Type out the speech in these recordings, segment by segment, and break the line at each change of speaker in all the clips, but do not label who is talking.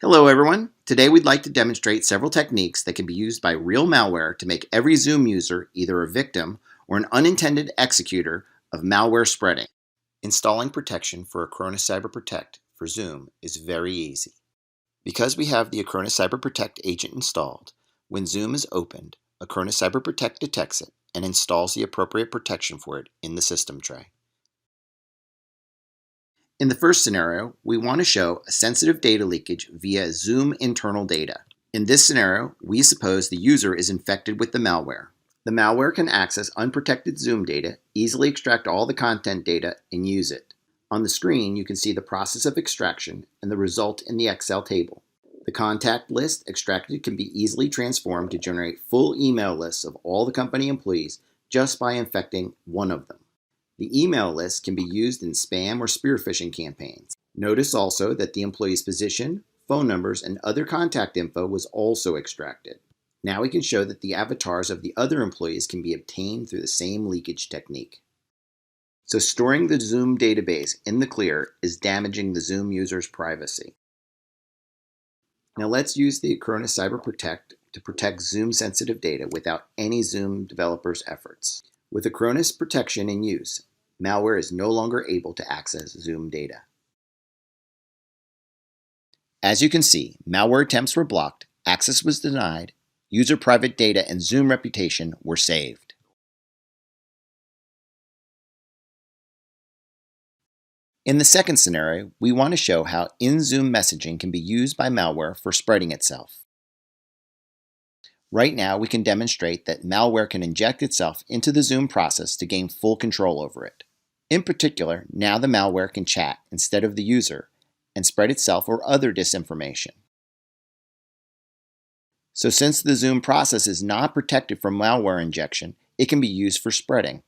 Hello everyone. Today we'd like to demonstrate several techniques that can be used by real malware to make every Zoom user either a victim or an unintended executor of malware spreading. Installing protection for Acronis Cyber Protect for Zoom is very easy. Because we have the Acronis Cyber Protect agent installed, when Zoom is opened, Acronis Cyber Protect detects it and installs the appropriate protection for it in the system tray. In the first scenario, we want to show a sensitive data leakage via Zoom internal data. In this scenario, we suppose the user is infected with the malware. The malware can access unprotected Zoom data, easily extract all the content data, and use it. On the screen, you can see the process of extraction and the result in the Excel table. The contact list extracted can be easily transformed to generate full email lists of all the company employees just by infecting one of them. The email list can be used in spam or spear phishing campaigns. Notice also that the employee's position, phone numbers, and other contact info was also extracted. Now we can show that the avatars of the other employees can be obtained through the same leakage technique. So storing the Zoom database in the clear is damaging the Zoom user's privacy. Now let's use the Acronis Cyber Protect to protect Zoom sensitive data without any Zoom developers' efforts. With Acronis protection in use, malware is no longer able to access Zoom data. As you can see, malware attempts were blocked, access was denied, user private data and Zoom reputation were saved. In the second scenario, we want to show how in-Zoom messaging can be used by malware for spreading itself. Right now, we can demonstrate that malware can inject itself into the Zoom process to gain full control over it. In particular, now the malware can chat instead of the user and spread itself or other disinformation. So since the Zoom process is not protected from malware injection, it can be used for spreading.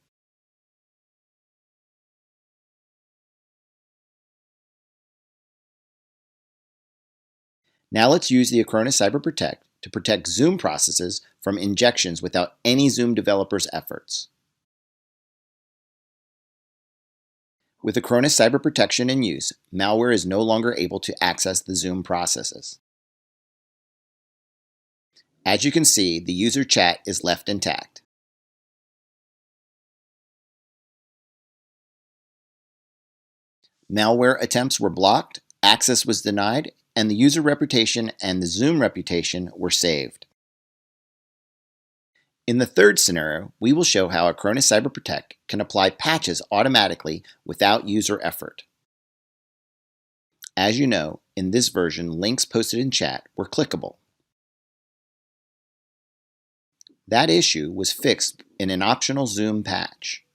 Now let's use the Acronis Cyber Protect to protect Zoom processes from injections without any Zoom developers' efforts. With Acronis Cyber Protection in use, malware is no longer able to access the Zoom processes. As you can see, the user chat is left intact. Malware attempts were blocked, access was denied, and the user reputation and the Zoom reputation were saved. In the third scenario, we will show how Acronis Cyber Protect can apply patches automatically without user effort. As you know, in this version, links posted in chat were clickable. That issue was fixed in an optional Zoom patch.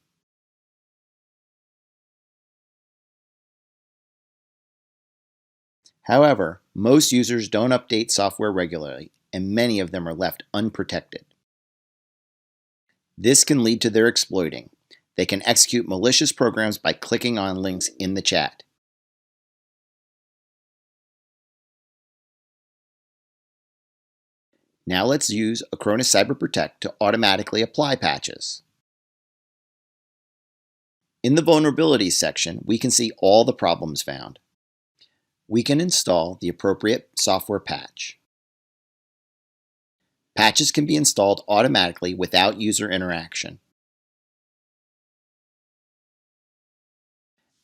However, most users don't update software regularly, and many of them are left unprotected. This can lead to their exploiting. They can execute malicious programs by clicking on links in the chat. Now let's use Acronis Cyber Protect to automatically apply patches. In the Vulnerabilities section, we can see all the problems found. We can install the appropriate software patch. Patches can be installed automatically without user interaction.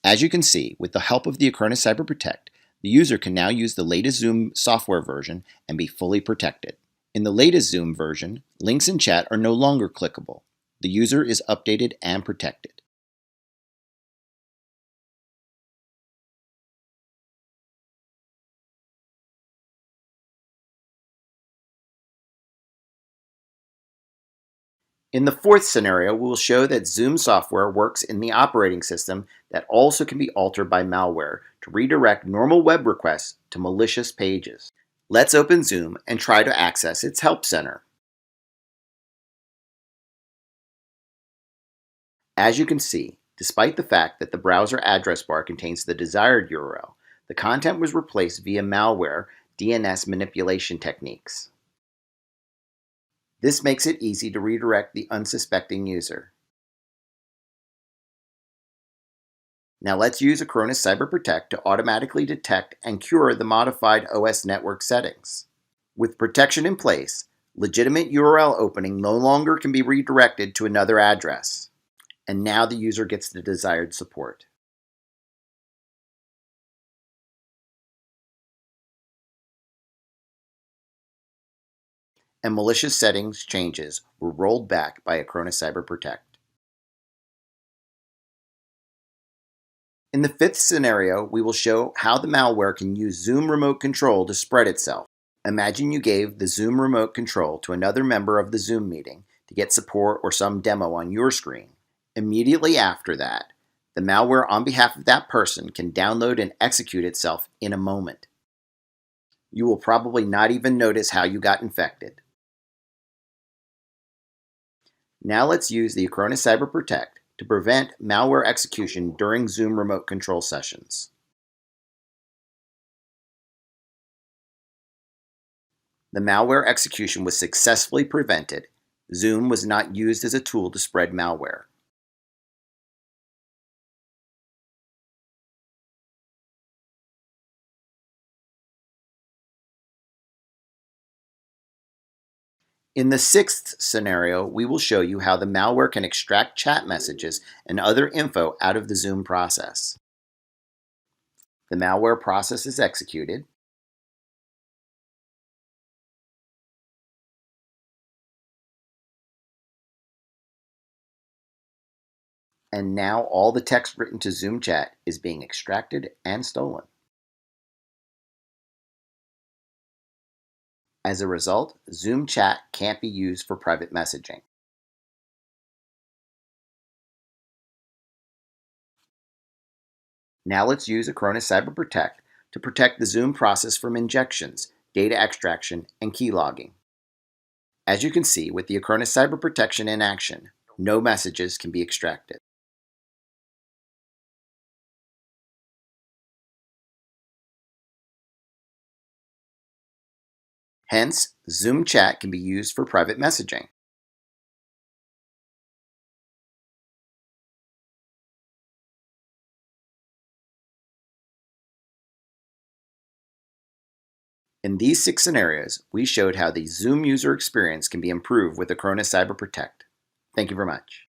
As you can see, with the help of the Acronis Cyber Protect, the user can now use the latest Zoom software version and be fully protected. In the latest Zoom version, links in chat are no longer clickable. The user is updated and protected. In the fourth scenario, we will show that Zoom software works in the operating system that also can be altered by malware to redirect normal web requests to malicious pages. Let's open Zoom and try to access its Help Center. As you can see, despite the fact that the browser address bar contains the desired URL, the content was replaced via malware DNS manipulation techniques. This makes it easy to redirect the unsuspecting user. Now let's use Acronis Cyber Protect to automatically detect and cure the modified OS network settings. With protection in place, legitimate URL opening no longer can be redirected to another address. And now the user gets the desired support. And malicious settings changes were rolled back by Acronis Cyber Protect. In the fifth scenario, we will show how the malware can use Zoom remote control to spread itself. Imagine you gave the Zoom remote control to another member of the Zoom meeting to get support or some demo on your screen. Immediately after that, the malware on behalf of that person can download and execute itself in a moment. You will probably not even notice how you got infected. Now let's use the Acronis Cyber Protect to prevent malware execution during Zoom remote control sessions. The malware execution was successfully prevented. Zoom was not used as a tool to spread malware. In the sixth scenario, we will show you how the malware can extract chat messages and other info out of the Zoom process. The malware process is executed, and now all the text written to Zoom chat is being extracted and stolen. As a result, Zoom chat can't be used for private messaging. Now let's use Acronis Cyber Protect to protect the Zoom process from injections, data extraction, and keylogging. As you can see with the Acronis Cyber Protection in action, no messages can be extracted. Hence, Zoom chat can be used for private messaging. In these 6 scenarios, we showed how the Zoom user experience can be improved with Acronis Cyber Protect. Thank you very much.